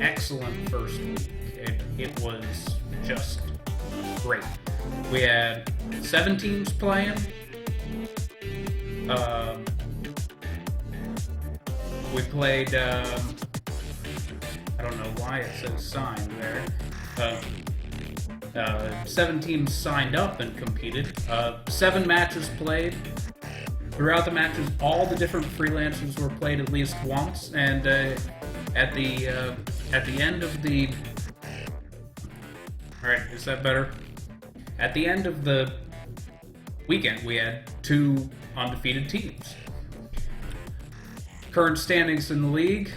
excellent first week. It was just great. We had 7 teams playing. We played, I don't know why it says sign there. 7 teams signed up and competed. 7 matches played. Throughout the matches, all the different freelancers were played at least once, and at the end of the... Alright, is that better? At the end of the weekend, we had 2 undefeated teams. Current standings in the league,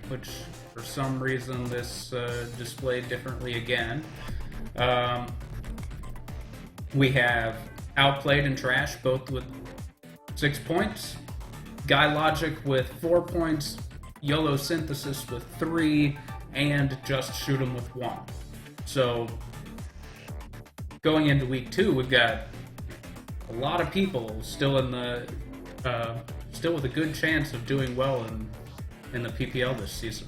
which for some reason this displayed differently again. We have Outplayed and Trash, both with 6 points. Guy Logic with 4 points. YOLO Synthesis with 3. And Just Shoot 'em with 1. So, going into week 2, we've got a lot of people still in the still with a good chance of doing well in the PPL this season.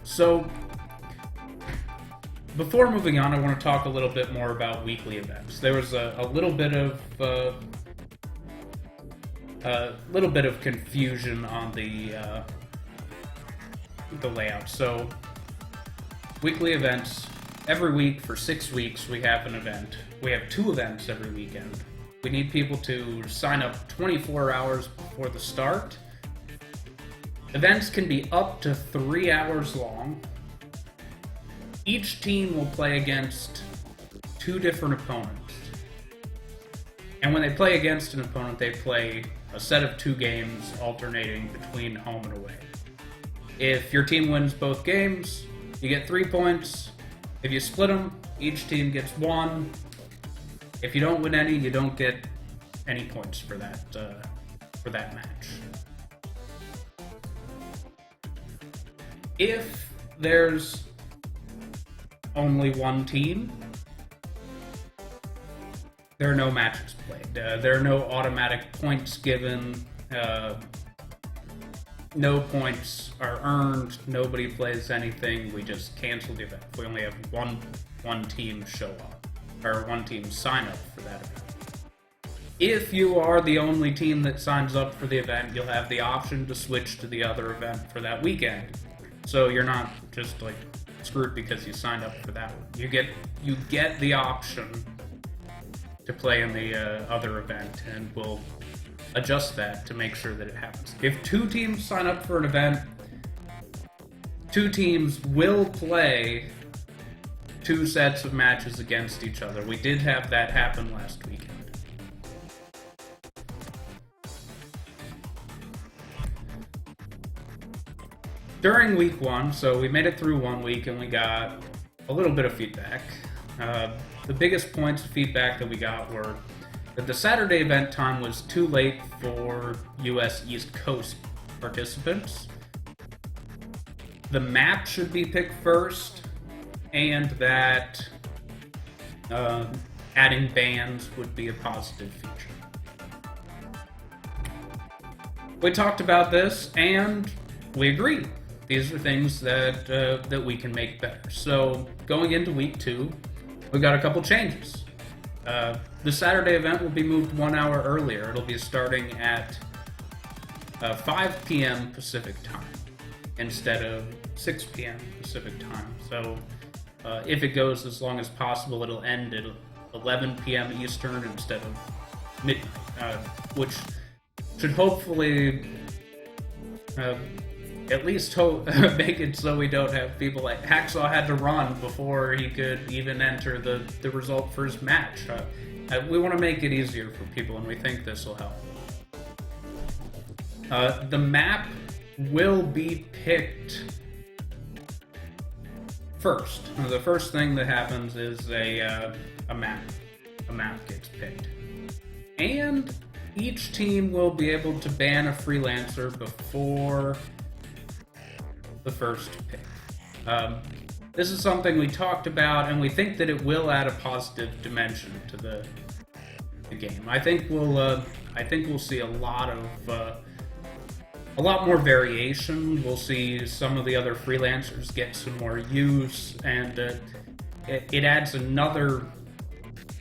So, before moving on, I want to talk a little bit more about weekly events. There was a little bit of confusion on the layout. So, weekly events. Every week for 6 weeks we have an event. We have 2 events every weekend. We need people to sign up 24 hours before the start. Events can be up to 3 hours long. Each team will play against 2 different opponents. And when they play against an opponent, they play a set of 2 games alternating between home and away. If your team wins both games, you get 3 points. If you split them, each team gets 1. If you don't win any, you don't get any points for that match. If there's only 1 team, there are no matches played. There are no automatic points given. No points are earned. Nobody plays anything. We just cancel the event. We only have one team show up, or 1 team sign up for that event. If you are the only team that signs up for the event, you'll have the option to switch to the other event for that weekend. So you're not just like screwed because you signed up for that one. You get the option to play in the other event, and we'll adjust that to make sure that it happens. If 2 teams sign up for an event, 2 teams will play 2 sets of matches against each other. We did have that happen last weekend. During week 1, so we made it through 1 week and we got a little bit of feedback. The biggest points of feedback that we got were that the Saturday event time was too late for US East Coast participants. The map should be picked first, and that adding bans would be a positive feature. We talked about this, and we agreed. These are things that we can make better. So, going into week 2, we got a couple changes. The Saturday event will be moved 1 hour earlier. It'll be starting at 5 p.m. Pacific time instead of 6 p.m. Pacific time. So if it goes as long as possible, it'll end at 11 p.m. Eastern instead of midnight, which should hopefully at least make it so we don't have people like Hacksaw had to run before he could even enter the result for his match. We want to make it easier for people, and we think this will help. The map will be picked first. The first thing that happens is a map. A map gets picked. And each team will be able to ban a freelancer before the first pick. This is something we talked about, and we think that it will add a positive dimension to the game. I think we'll see a lot of a lot more variation. We'll see some of the other freelancers get some more use, and it adds another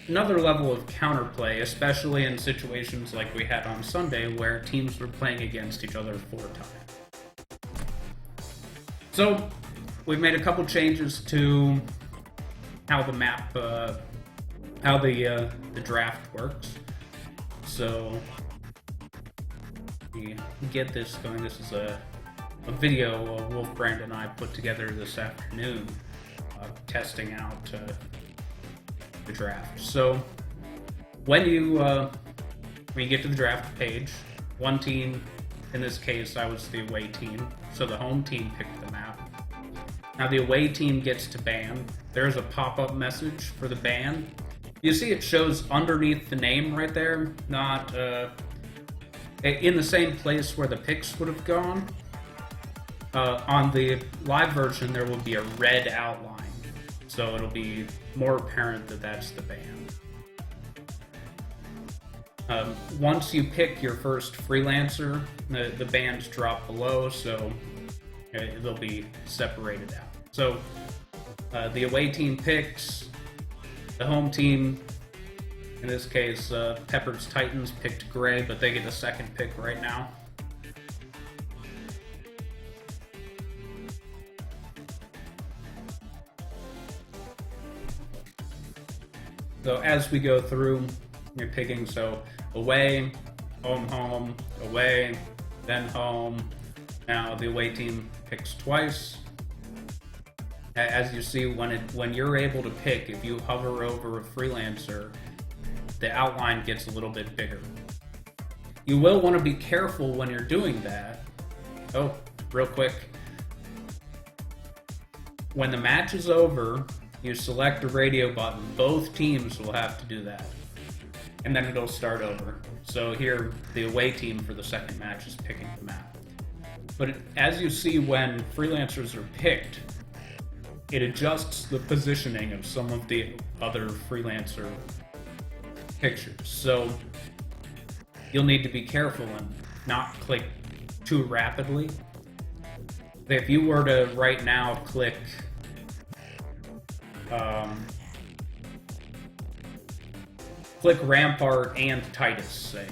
level of counterplay, especially in situations like we had on Sunday where teams were playing against each other 4 times. So we've made a couple changes to how the map, how the draft works. So we get this going. This is a video Wolfbrand and I put together this afternoon, testing out the draft. So when you get to the draft page, one team, in this case I was the away team, so the home team picked the map. Now the away team gets to ban. There's a pop-up message for the ban. You see it shows underneath the name right there, not in the same place where the picks would have gone. On the live version there will be a red outline, so it'll be more apparent that that's the ban. Once you pick your first freelancer, the bans drop below, so they'll be separated out. So the away team picks, the home team, in this case Pepper's Titans picked Gray, but they get the second pick right now. So as we go through, you're picking, so away, home, home, away, then home. Now the away team picks twice. As you see, when you're able to pick, if you hover over a freelancer, the outline gets a little bit bigger. You will want to be careful when you're doing that. Oh, real quick. When the match is over, you select a radio button. Both teams will have to do that. And then it'll start over. So here, the away team for the second match is picking the map. But as you see, when freelancers are picked, it adjusts the positioning of some of the other freelancer pictures. So you'll need to be careful and not click too rapidly. If you were to right now click click Rampart and Titus, say,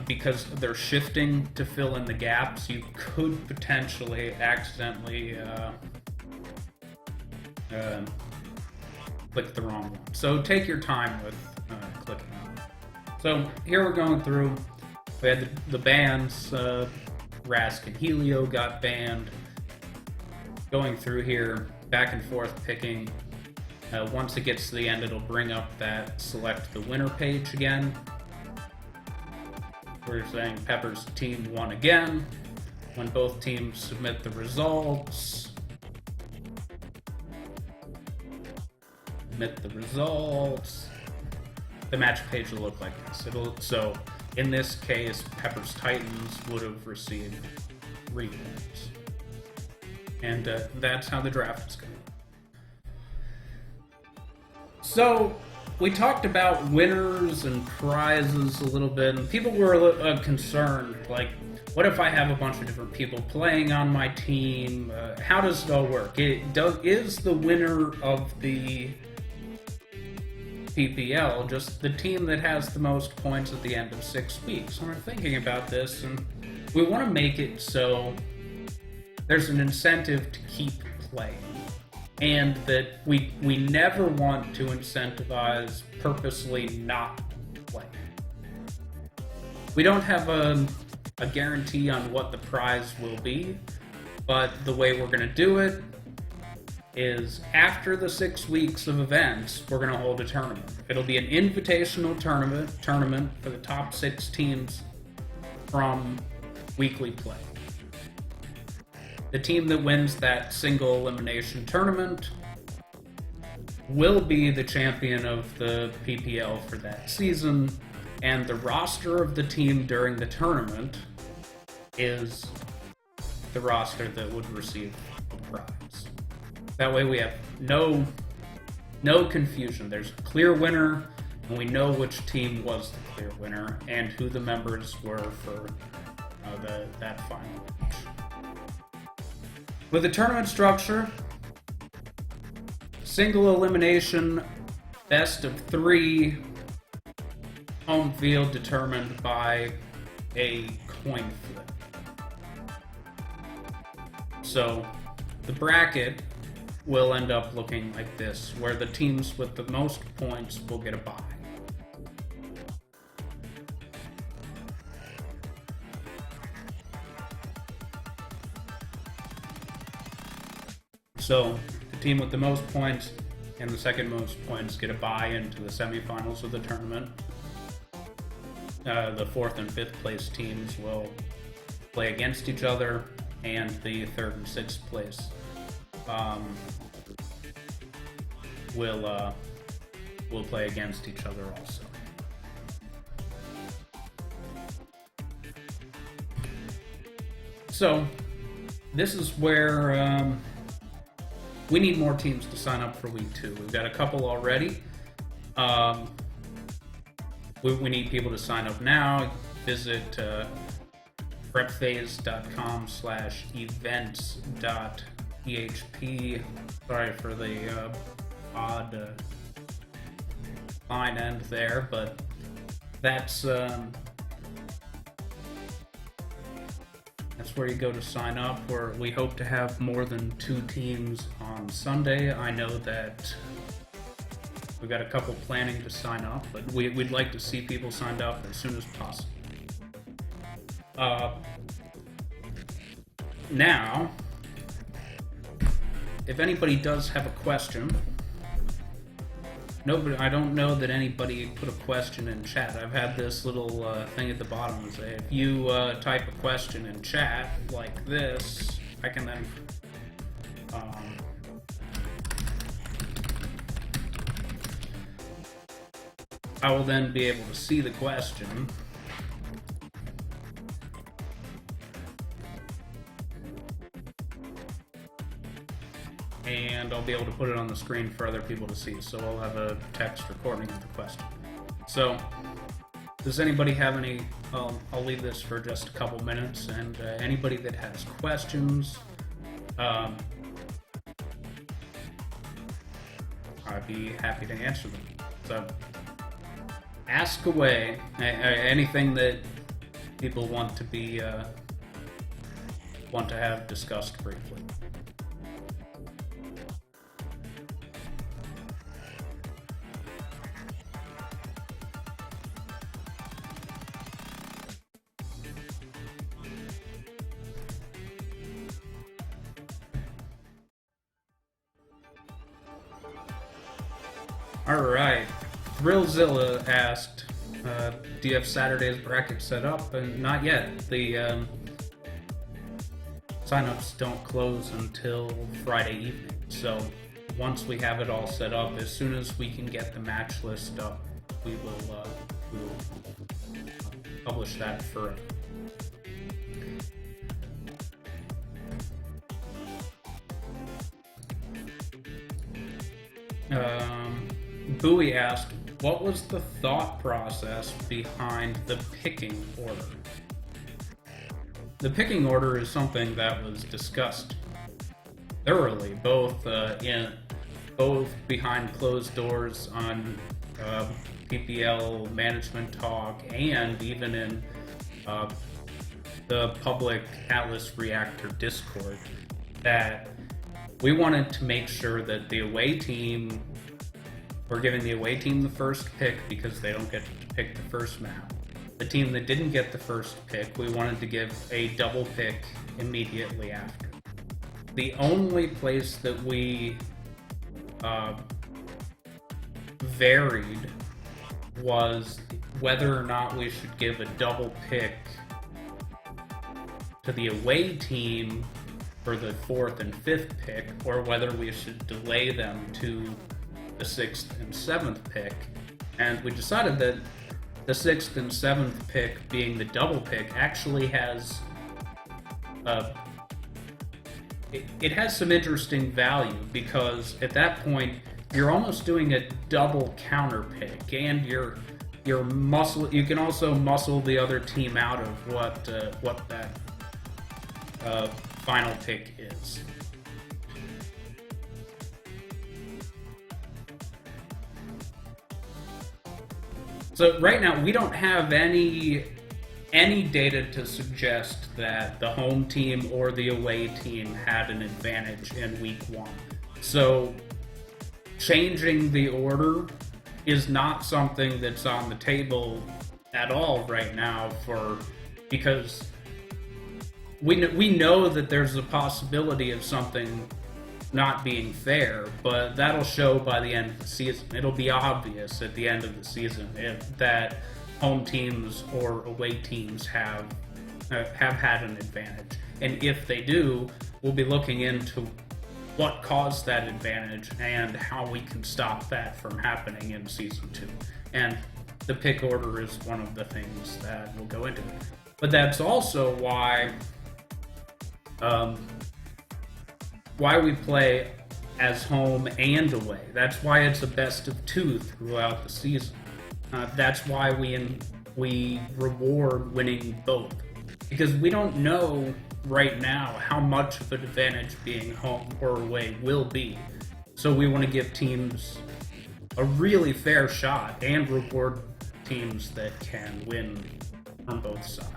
because they're shifting to fill in the gaps, you could potentially accidentally click the wrong one. So take your time with clicking on it. So here we're going through. We had the bans. Rask and Helio got banned. Going through here, back and forth picking. Once it gets to the end, it'll bring up that select the winner page again. We're saying Pepper's team won again. When both teams submit the results, the match page will look like this. So in this case, Pepper's Titans would have received 3 points. And that's how the draft is going. So we talked about winners and prizes a little bit, and people were concerned, like, what if I have a bunch of different people playing on my team? How does it all work? Is the winner of the PPL just the team that has the most points at the end of 6 weeks? And we're thinking about this, and we want to make it so there's an incentive to keep playing. And that we never want to incentivize purposely not playing. We don't have a guarantee on what the prize will be, but the way we're going to do it is after the 6 weeks of events, we're going to hold a tournament. It'll be an invitational tournament for the top 6 teams from weekly play. The team that wins that single elimination tournament will be the champion of the PPL for that season, and the roster of the team during the tournament is the roster that would receive the prize. That way we have no confusion. There's a clear winner, and we know which team was the clear winner and who the members were for that final match. With the tournament structure, single elimination, best of 3, home field determined by a coin flip. So the bracket will end up looking like this, where the teams with the most points will get a bye. So the team with the most points and the second most points get a bye into the semifinals of the tournament. The 4th and 5th place teams will play against each other, and the 3rd and 6th place will play against each other also. So this is where we need more teams to sign up for week 2. We've got a couple already. We need people to sign up now. Visit prepphase.com/events.php. Sorry for the odd line end there, but that's where you go to sign up. We hope to have more than 2 teams on Sunday. I know that we've got a couple planning to sign up, but we'd like to see people signed up as soon as possible. Now, if anybody does have a question, I don't know that anybody put a question in chat. I've had this little thing at the bottom that say, if you type a question in chat like this, I can then I will then be able to see the question. And I'll be able to put it on the screen for other people to see. So I'll have a text recording of the question. So, does anybody have any? I'll leave this for just a couple minutes, and anybody that has questions, I'd be happy to answer them. So, ask away. Anything that people want to have discussed briefly. Alright, Thrillzilla asked, do you have Saturday's bracket set up? And not yet. The signups don't close until Friday evening. So once we have it all set up, as soon as we can get the match list up, we will publish that for it. Bowie asked, what was the thought process behind the picking order? The picking order is something that was discussed thoroughly, both behind closed doors on PPL management talk, and even in the public Atlas Reactor Discord, that we wanted to make sure that the away team, we're giving the away team the first pick because they don't get to pick the first map. The team that didn't get the first pick, we wanted to give a double pick immediately after. The only place that we varied was whether or not we should give a double pick to the away team for the 4th and 5th pick, or whether we should delay them to the 6th and 7th pick. And we decided that the 6th and 7th pick, being the double pick, actually has it has some interesting value, because at that point you're almost doing a double counter pick, and you can also muscle the other team out of what that final pick is. So right now we don't have any data to suggest that the home team or the away team had an advantage in week 1. So changing the order is not something that's on the table at all right now, because we know that there's a possibility of something not being fair, but that'll show by the end of the season. It'll be obvious at the end of the season that home teams or away teams have had an advantage, and if they do, we'll be looking into what caused that advantage and how we can stop that from happening in season 2. And the pick order is one of the things that we'll go into. But that's also why we play as home and away. That's why it's a best of 2 throughout the season. That's why we reward winning both, because we don't know right now how much of an advantage being home or away will be. So we want to give teams a really fair shot and reward teams that can win on both sides.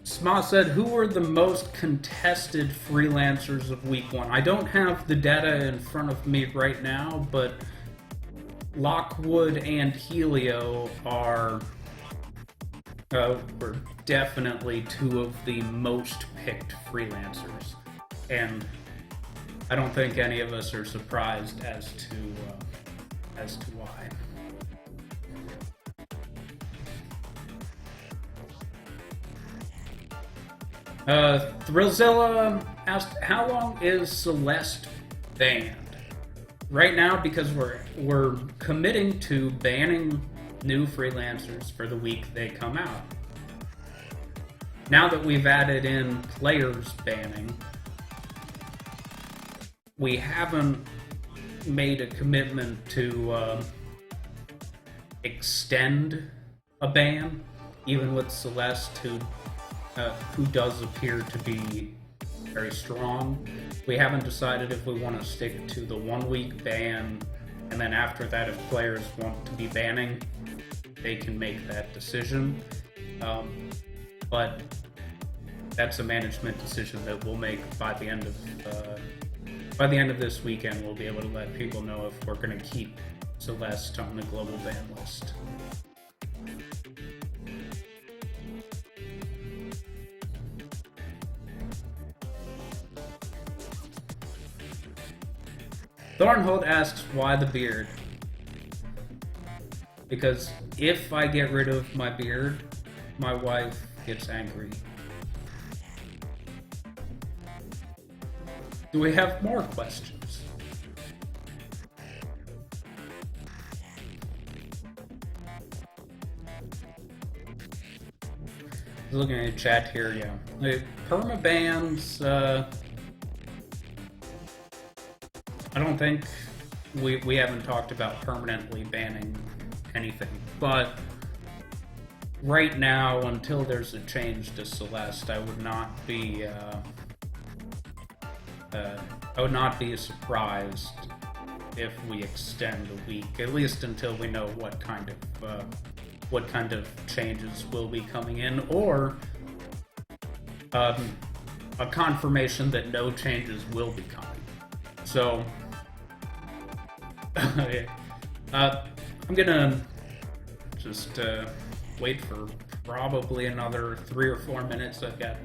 Sma said, who were the most contested freelancers of week 1? I don't have the data in front of me right now, but Lockwood and Helio were definitely 2 of the most picked freelancers, and I don't think any of us are surprised as to why. Thrillzilla asked, how long is Celeste banned? Right now, because we're committing to banning new freelancers for the week they come out. Now that we've added in players banning, we haven't made a commitment to extend a ban, even with Celeste, who does appear to be very strong. We haven't decided if we want to stick to the 1-week ban, and then after that, if players want to be banning, they can make that decision. But that's a management decision that we'll make by the end of this weekend. We'll be able to let people know if we're going to keep Celeste on the global ban list. Thornhold asks, why the beard? Because if I get rid of my beard, my wife gets angry. Do we have more questions? Looking at the chat here, yeah. The permabans, I don't think we haven't talked about permanently banning anything, but right now, until there's a change to Celeste, I would not be surprised if we extend a week, at least until we know what kind of changes will be coming in, or a confirmation that no changes will be coming. So I'm gonna just wait for probably another 3 or 4 minutes. I've got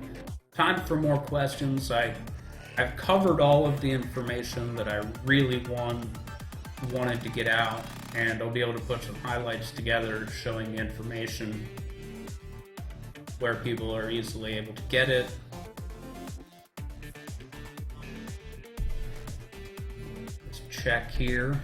time for more questions. I've covered all of the information that I really wanted to get out, and I'll be able to put some highlights together showing the information where people are easily able to get it. Let's check here.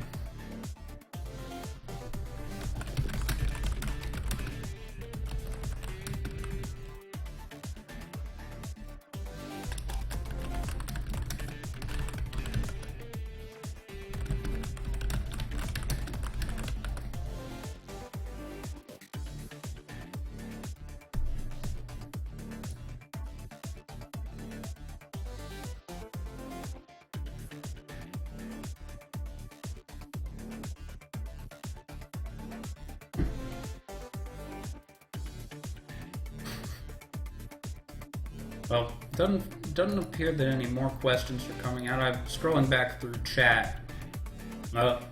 Well, doesn't appear that any more questions are coming out. I'm scrolling back through chat.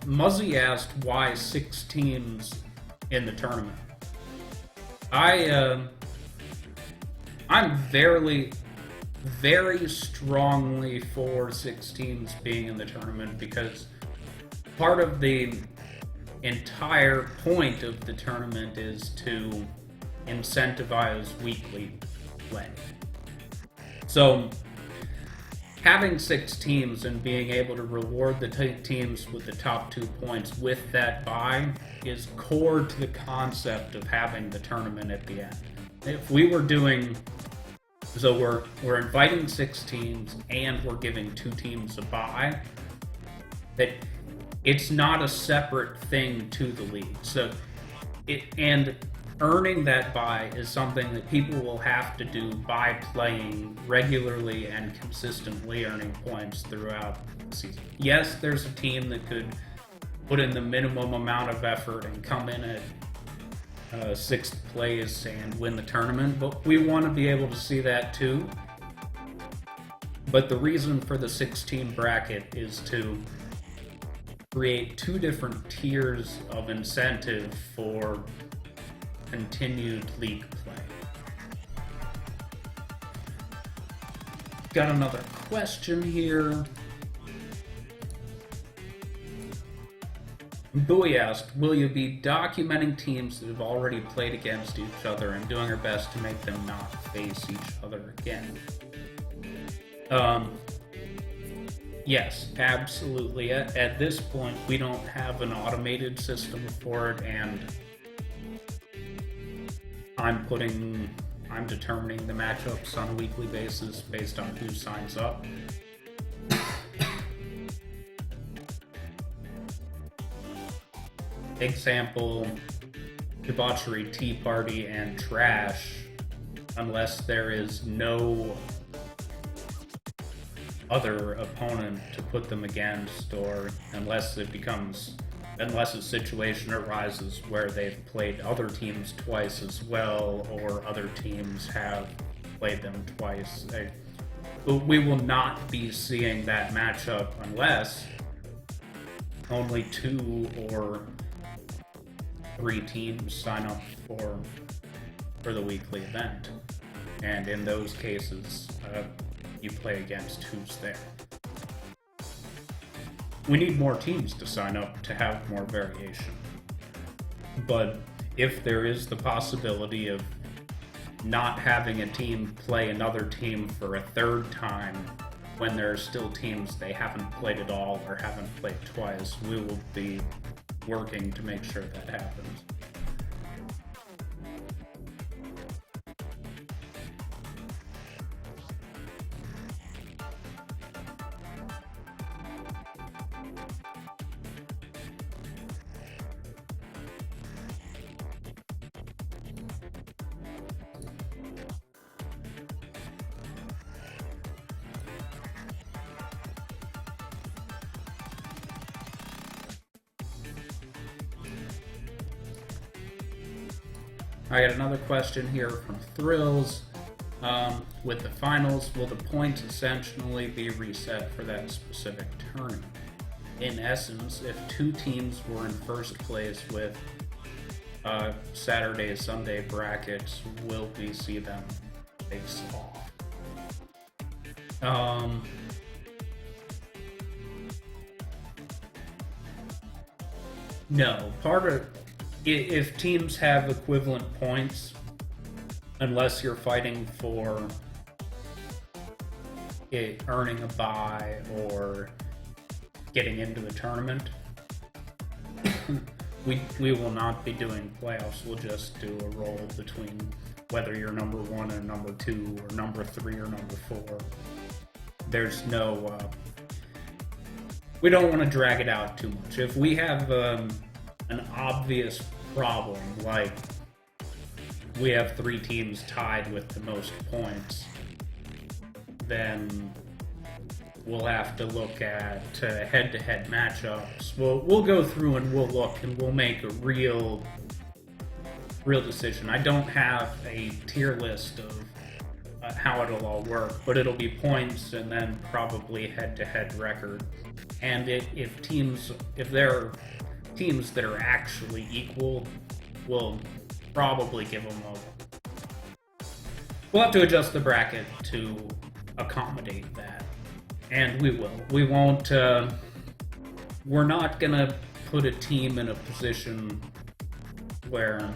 Muzzy asked why 6 teams in the tournament. I'm very strongly for 6 teams being in the tournament, because part of the entire point of the tournament is to incentivize weekly play. So having 6 teams and being able to reward the teams with the top 2 points with that bye is core to the concept of having the tournament at the end. If we were doing, so we're inviting 6 teams and we're giving 2 teams a bye, that it's not a separate thing to the league. So and earning that bye is something that people will have to do by playing regularly and consistently, earning points throughout the season. Yes, there's a team that could put in the minimum amount of effort and come in at 6th place and win the tournament, but we want to be able to see that too. But the reason for the 6-team bracket is to create 2 different tiers of incentive for continued league play. Got another question here. Bowie asked, will you be documenting teams that have already played against each other and doing our best to make them not face each other again? Yes, absolutely. At this point, we don't have an automated system for it, and I'm determining the matchups on a weekly basis based on who signs up. Example, Debauchery, Tea Party, and Trash, unless there is no other opponent to put them against, or unless a situation arises where they've played other teams twice as well, or other teams have played them twice. We will not be seeing that matchup unless only 2 or 3 teams sign up for the weekly event. And in those cases, you play against who's there. We need more teams to sign up to have more variation. But if there is the possibility of not having a team play another team for a 3rd time when there are still teams they haven't played at all or haven't played twice, we will be working to make sure that happens. I got another question here from Thrills. With the finals, will the points essentially be reset for that specific tournament? In essence, if 2 teams were in first place with Saturday, Sunday brackets, will we see them face off? No. If teams have equivalent points, unless you're fighting for earning a bye or getting into the tournament, we will not be doing playoffs. We'll just do a roll between whether you're number 1 or number 2 or number 3 or number 4. There's no... we don't want to drag it out too much. If we have an obvious problem, like we have 3 teams tied with the most points, then we'll have to look at head-to-head matchups. We'll go through and we'll look and we'll make a real decision. I don't have a tier list of how it'll all work, but it'll be points and then probably head-to-head record. And if there are teams that are actually equal, we'll probably give them we'll have to adjust the bracket to accommodate that. And we will. We won't, we're not gonna put a team in a position where,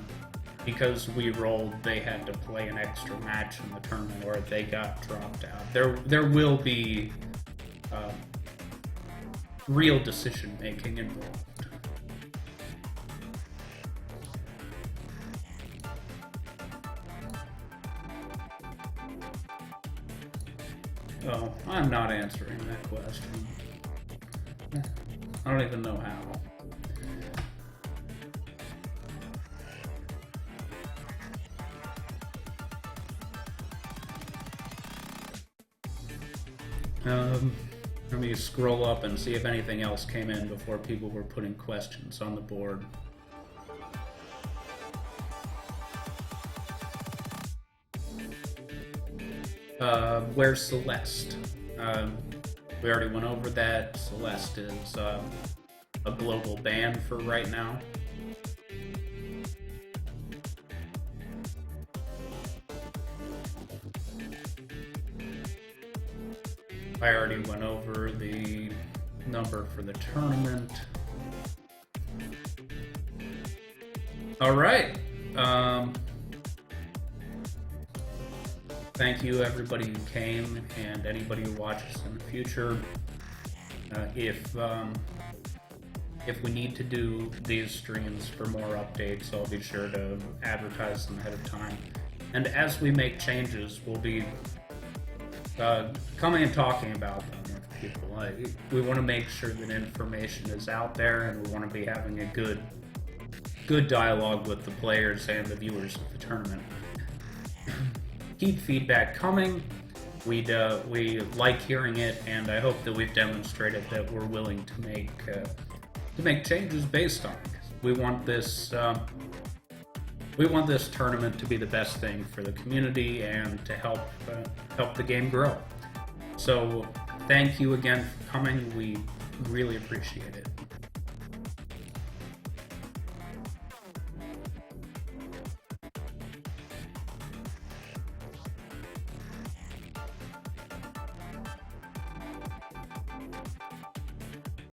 because we rolled, they had to play an extra match in the tournament or they got dropped out. There will be real decision making involved. Oh, I'm not answering that question. I don't even know how. Let me scroll up and see if anything else came in before people were putting questions on the board. Where's Celeste? We already went over that. Celeste is a global ban for right now. I already went over the number for the tournament. All right. Thank you, everybody who came, and anybody who watches in the future. If we need to do these streams for more updates, I'll be sure to advertise them ahead of time. And as we make changes, we'll be coming and talking about them with people. We want to make sure that information is out there, and we want to be having a good dialogue with the players and the viewers of the tournament. Keep feedback coming. We like hearing it, and I hope that we've demonstrated that we're willing to make changes based on it. We want this tournament to be the best thing for the community and to help the game grow. So thank you again for coming. We really appreciate it.